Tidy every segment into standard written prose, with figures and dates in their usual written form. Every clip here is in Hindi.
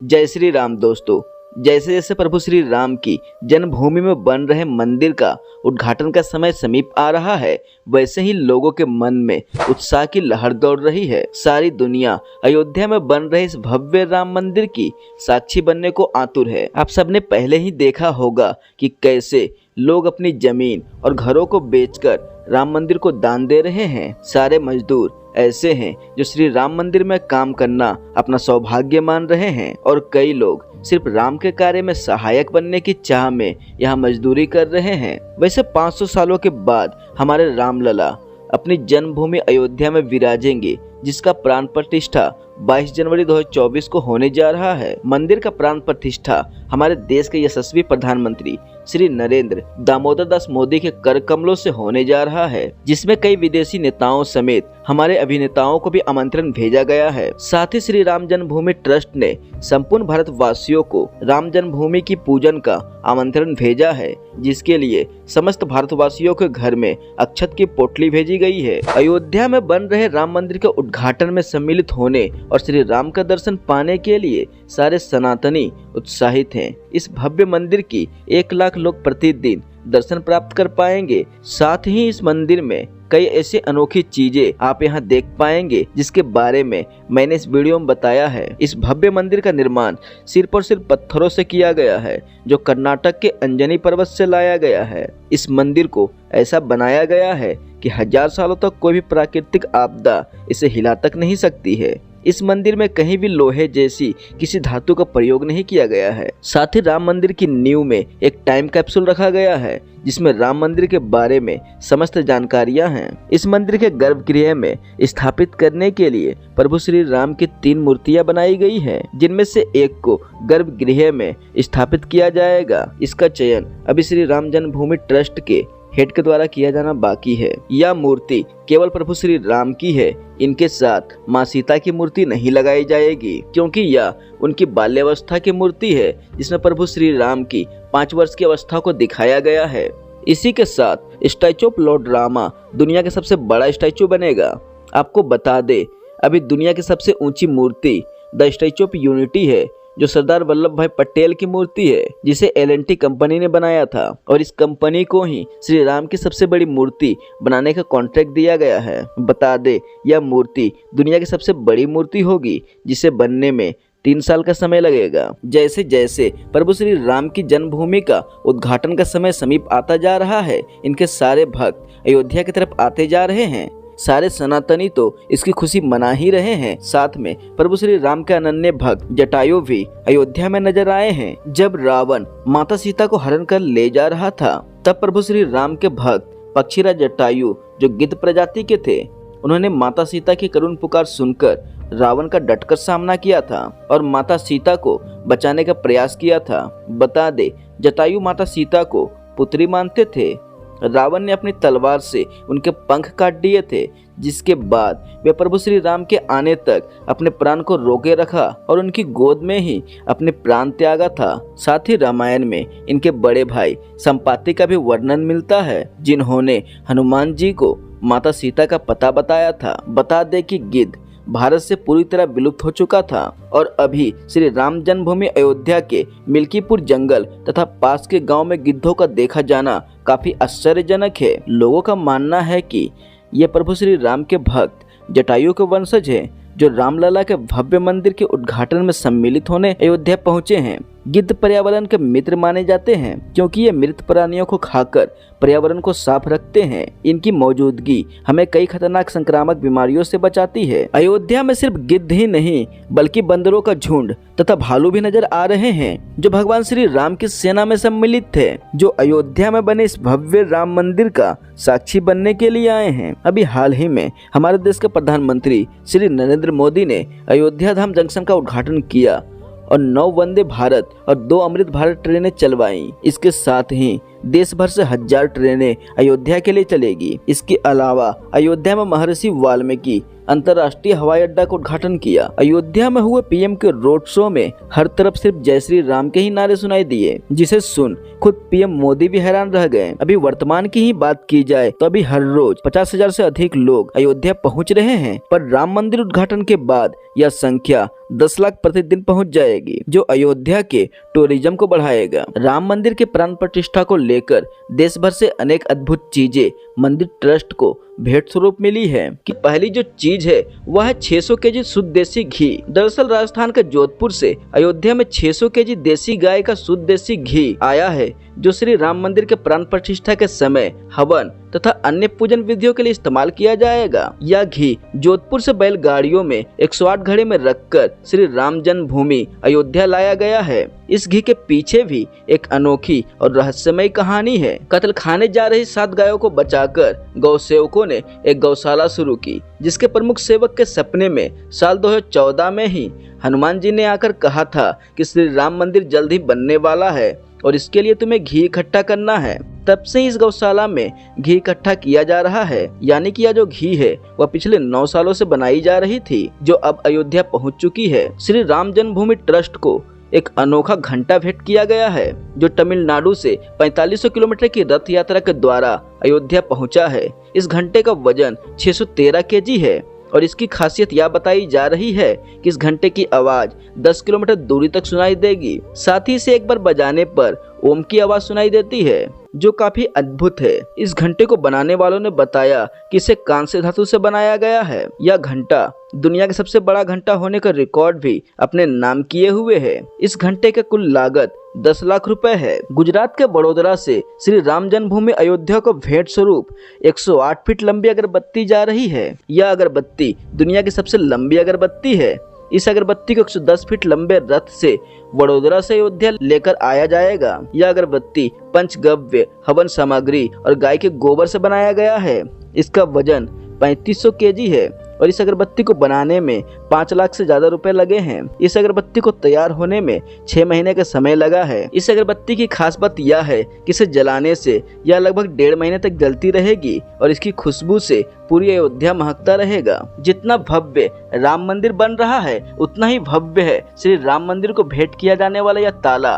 जय श्री राम दोस्तों। जैसे जैसे प्रभु श्री राम की जन्मभूमि में बन रहे मंदिर का उद्घाटन का समय समीप आ रहा है, वैसे ही लोगों के मन में उत्साह की लहर दौड़ रही है। सारी दुनिया अयोध्या में बन रहे इस भव्य राम मंदिर की साक्षी बनने को आतुर है। आप सबने पहले ही देखा होगा कि कैसे लोग अपनी जमीन और घरों को बेचकर राम मंदिर को दान दे रहे हैं। सारे मजदूर ऐसे हैं जो श्री राम मंदिर में काम करना अपना सौभाग्य मान रहे हैं और कई लोग सिर्फ राम के कार्य में सहायक बनने की चाह में यहाँ मजदूरी कर रहे हैं। वैसे 500 सालों के बाद हमारे रामलला अपनी जन्मभूमि अयोध्या में विराजेंगे, जिसका प्राण प्रतिष्ठा 22 जनवरी 2024 को होने जा रहा है। मंदिर का प्राण प्रतिष्ठा हमारे देश के यशस्वी प्रधानमंत्री श्री नरेंद्र दामोदर दास मोदी के कर कमलों से होने जा रहा है, जिसमें कई विदेशी नेताओं समेत हमारे अभिनेताओं को भी आमंत्रण भेजा गया है। साथ ही श्री राम जन्मभूमि ट्रस्ट ने संपूर्ण भारतवासियों को राम जन्मभूमि की पूजन का आमंत्रण भेजा है, जिसके लिए समस्त भारतवासियों के घर में अक्षत की पोटली भेजी गई है। अयोध्या में बन रहे राम मंदिर के उद्घाटन में सम्मिलित होने और श्री राम का दर्शन पाने के लिए सारे सनातनी उत्साहित हैं। इस भव्य मंदिर की 1 लाख लोग प्रतिदिन दर्शन प्राप्त कर पाएंगे। साथ ही इस मंदिर में कई ऐसी अनोखी चीजें आप यहाँ देख पाएंगे, जिसके बारे में मैंने इस वीडियो में बताया है। इस भव्य मंदिर का निर्माण सिर्फ और सिर्फ पत्थरों से किया गया है, जो कर्नाटक के अंजनी पर्वत से लाया गया है। इस मंदिर को ऐसा बनाया गया है कि 1000 सालों तक कोई भी प्राकृतिक आपदा इसे हिला तक नहीं सकती है। इस मंदिर में कहीं भी लोहे जैसी किसी धातु का प्रयोग नहीं किया गया है। साथ ही राम मंदिर की नींव में एक टाइम कैप्सूल रखा गया है, जिसमें राम मंदिर के बारे में समस्त जानकारियां हैं। इस मंदिर के गर्भगृह में स्थापित करने के लिए प्रभु श्री राम की 3 मूर्तियां बनाई गई हैं, जिनमें से एक को गर्भगृह में स्थापित किया जाएगा। इसका चयन अभी श्री राम जन्मभूमि ट्रस्ट के हेड के द्वारा किया जाना बाकी है। यह मूर्ति केवल प्रभु श्री राम की है। इनके साथ माँ सीता की मूर्ति नहीं लगाई जाएगी, क्योंकि यह उनकी बाल्यावस्था की मूर्ति है, जिसमें प्रभु श्री राम की 5 वर्ष की अवस्था को दिखाया गया है। इसी के साथ स्टैचू ऑफ लॉर्ड रामा दुनिया का सबसे बड़ा स्टैचू बनेगा। आपको बता दे, अभी दुनिया की सबसे ऊंची मूर्ति द स्टैचू ऑफ यूनिटी है, जो सरदार वल्लभ भाई पटेल की मूर्ति है, जिसे L&T कंपनी ने बनाया था और इस कंपनी को ही श्री राम की सबसे बड़ी मूर्ति बनाने का कॉन्ट्रैक्ट दिया गया है। बता दे, यह मूर्ति दुनिया की सबसे बड़ी मूर्ति होगी, जिसे बनने में 3 साल का समय लगेगा। जैसे जैसे प्रभु श्री राम की जन्मभूमि का उद्घाटन का समय समीप आता जा रहा है, इनके सारे भक्त अयोध्या की तरफ आते जा रहे हैं। सारे सनातनी तो इसकी खुशी मना ही रहे हैं। साथ में प्रभु श्री राम के अनन्य भक्त जटायु भी अयोध्या में नजर आए हैं। जब रावण माता सीता को हरण कर ले जा रहा था, तब प्रभु श्री राम के भक्त पक्षीराज जटायु, जो गिद्ध प्रजाति के थे, उन्होंने माता सीता की करुण पुकार सुनकर रावण का डटकर सामना किया था और माता सीता को बचाने का प्रयास किया था। बता दे, जटायु माता सीता को पुत्री मानते थे। रावण ने अपनी तलवार से उनके पंख काट दिए थे, जिसके बाद वे प्रभु श्री राम के आने तक अपने प्राण को रोके रखा और उनकी गोद में ही अपने प्राण त्यागा था। साथ ही रामायण में इनके बड़े भाई संपाति का भी वर्णन मिलता है, जिन्होंने हनुमान जी को माता सीता का पता बताया था। बता दे कि गिद्ध भारत से पूरी तरह विलुप्त हो चुका था और अभी श्री राम जन्मभूमि अयोध्या के मिल्कीपुर जंगल तथा पास के गांव में गिद्धों का देखा जाना काफी आश्चर्यजनक है। लोगों का मानना है कि ये प्रभु श्री राम के भक्त जटायु के वंशज हैं, जो रामलला के भव्य मंदिर के उद्घाटन में सम्मिलित होने अयोध्या पहुंचे हैं। गिद्ध पर्यावरण के मित्र माने जाते हैं, क्योंकि ये मृत प्राणियों को खाकर पर्यावरण को साफ रखते हैं। इनकी मौजूदगी हमें कई खतरनाक संक्रामक बीमारियों से बचाती है। अयोध्या में सिर्फ गिद्ध ही नहीं, बल्कि बंदरों का झुंड तथा भालू भी नजर आ रहे हैं, जो भगवान श्री राम की सेना में सम्मिलित थे, जो अयोध्या में बने इस भव्य राम मंदिर का साक्षी बनने के लिए आए हैं। अभी हाल ही में हमारे देश के प्रधानमंत्री श्री नरेंद्र मोदी ने अयोध्या धाम जंक्शन का उद्घाटन किया और 9 वंदे भारत और 2 अमृत भारत ट्रेनें चलवाई। इसके साथ ही देश भर से 1000 ट्रेनें अयोध्या के लिए चलेगी। इसके अलावा अयोध्या में महर्षि वाल्मीकि अंतर्राष्ट्रीय हवाई अड्डा का उद्घाटन किया। अयोध्या में हुए पीएम के रोड शो में हर तरफ सिर्फ जय श्री राम के ही नारे सुनाई दिए, जिसे सुन खुद पीएम मोदी भी हैरान रह गए। अभी वर्तमान की ही बात की जाए तो अभी हर रोज 50,000 से अधिक लोग अयोध्या पहुंच रहे हैं, पर राम मंदिर उद्घाटन के बाद यह संख्या 10 लाख प्रतिदिन पहुंच जाएगी, जो अयोध्या के टूरिज्म को बढ़ाएगा। राम मंदिर के प्राण प्रतिष्ठा को लेकर देश भर से अनेक अद्भुत चीजें मंदिर ट्रस्ट को भेंट स्वरूप मिली है। कि पहली जो चीज है वह है 600 केजी शुद्ध देसी घी। दरअसल राजस्थान के जोधपुर से अयोध्या में 600 केजी देसी गाय का शुद्ध देसी घी आया है, जो श्री राम मंदिर के प्राण प्रतिष्ठा के समय हवन तथा अन्य पूजन विधियों के लिए इस्तेमाल किया जाएगा। यह घी जोधपुर से बैलगाड़ियों में 108 घड़े में रखकर श्री राम जन्मभूमि अयोध्या लाया गया है। इस घी के पीछे भी एक अनोखी और रहस्यमय कहानी है। कत्ल खाने जा रही 7 गायों को बचाकर गौ सेवकों ने एक गौशाला शुरू की, जिसके प्रमुख सेवक के सपने में साल 2014 में ही हनुमान जी ने आकर कहा था कि श्री राम मंदिर जल्द ही बनने वाला है और इसके लिए तुम्हें घी इकट्ठा करना है। तब से इस गौशाला में घी इकट्ठा किया जा रहा है, यानी कि यह जो घी है वह पिछले 9 सालों से बनाई जा रही थी, जो अब अयोध्या पहुंच चुकी है। श्री राम जन्मभूमि ट्रस्ट को एक अनोखा घंटा भेंट किया गया है, जो तमिलनाडु से 4500 किलोमीटर की रथ यात्रा के द्वारा अयोध्या पहुंचा है। इस घंटे का वजन 613 केजी है और इसकी खासियत यह बताई जा रही है कि इस घंटे की आवाज 10 किलोमीटर दूरी तक सुनाई देगी। साथ ही इसे एक बार बजाने पर ओम की आवाज सुनाई देती है, जो काफी अद्भुत है। इस घंटे को बनाने वालों ने बताया कि इसे कांस्य धातु से बनाया गया है। यह घंटा दुनिया का सबसे बड़ा घंटा होने का रिकॉर्ड भी अपने नाम किए हुए है। इस घंटे की कुल लागत 10 लाख रुपए है। गुजरात के बड़ोदरा से श्री राम जन्मभूमि अयोध्या को भेंट स्वरूप 108 फीट लंबी अगरबत्ती जा रही है। यह अगरबत्ती दुनिया की सबसे लंबी अगरबत्ती है। इस अगरबत्ती को 110 फीट लंबे रथ से वडोदरा से अयोध्या लेकर आया जाएगा। यह अगरबत्ती पंचगव्य, हवन सामग्री और गाय के गोबर से बनाया गया है। इसका वजन 3500 केजी है और इस अगरबत्ती को बनाने में 5 लाख से ज्यादा रुपए लगे हैं। इस अगरबत्ती को तैयार होने में 6 महीने का समय लगा है। इस अगरबत्ती की खास बात यह है कि इसे जलाने से यह लगभग 1.5 महीने तक जलती रहेगी और इसकी खुशबू से पूरी अयोध्या महकता रहेगा। जितना भव्य राम मंदिर बन रहा है, उतना ही भव्य है श्री राम मंदिर को भेंट किया जाने वाला यह ताला।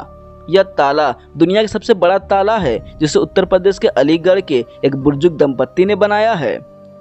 यह ताला दुनिया का सबसे बड़ा ताला है, जिसे उत्तर प्रदेश के अलीगढ़ के एक बुजुर्ग दंपत्ति ने बनाया है।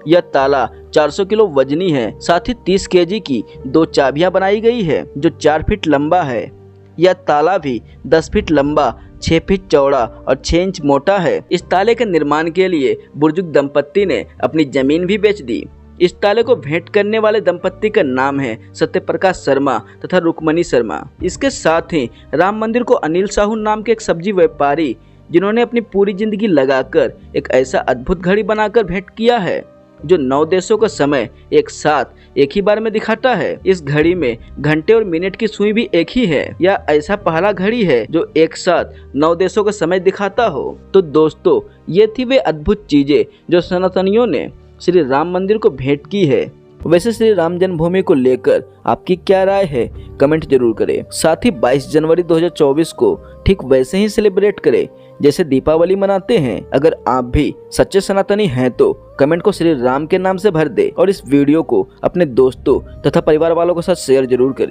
यह ताला 400 किलो वजनी है। साथ ही 30 केजी की 2 चाबियां बनाई गई है, जो 4 फीट लंबा है। यह ताला भी 10 फीट लंबा, 6 फीट चौड़ा और 6 इंच मोटा है। इस ताले के निर्माण के लिए बुजुर्ग दंपत्ति ने अपनी जमीन भी बेच दी। इस ताले को भेंट करने वाले दंपत्ति का नाम है सत्यप्रकाश शर्मा तथा रुक्मणी शर्मा। इसके साथ ही राम मंदिर को अनिल साहू नाम के एक सब्जी व्यापारी, जिन्होंने अपनी पूरी जिंदगी लगाकर एक ऐसा अद्भुत घड़ी बनाकर भेंट किया है, जो 9 देशों का समय एक साथ एक ही बार में दिखाता है। इस घड़ी में घंटे और मिनट की सुई भी एक ही है। यह ऐसा पहला घड़ी है जो एक साथ 9 देशों का समय दिखाता हो। तो दोस्तों, ये थी वे अद्भुत चीजें जो सनातनियों ने श्री राम मंदिर को भेंट की है। वैसे श्री राम जन्मभूमि को लेकर आपकी क्या राय है, कमेंट जरूर करें। साथ ही 22 जनवरी 2024 को ठीक वैसे ही सेलिब्रेट करें जैसे दीपावली मनाते हैं। अगर आप भी सच्चे सनातनी हैं तो कमेंट को श्री राम के नाम से भर दे और इस वीडियो को अपने दोस्तों तथा परिवार वालों के साथ शेयर जरूर करें।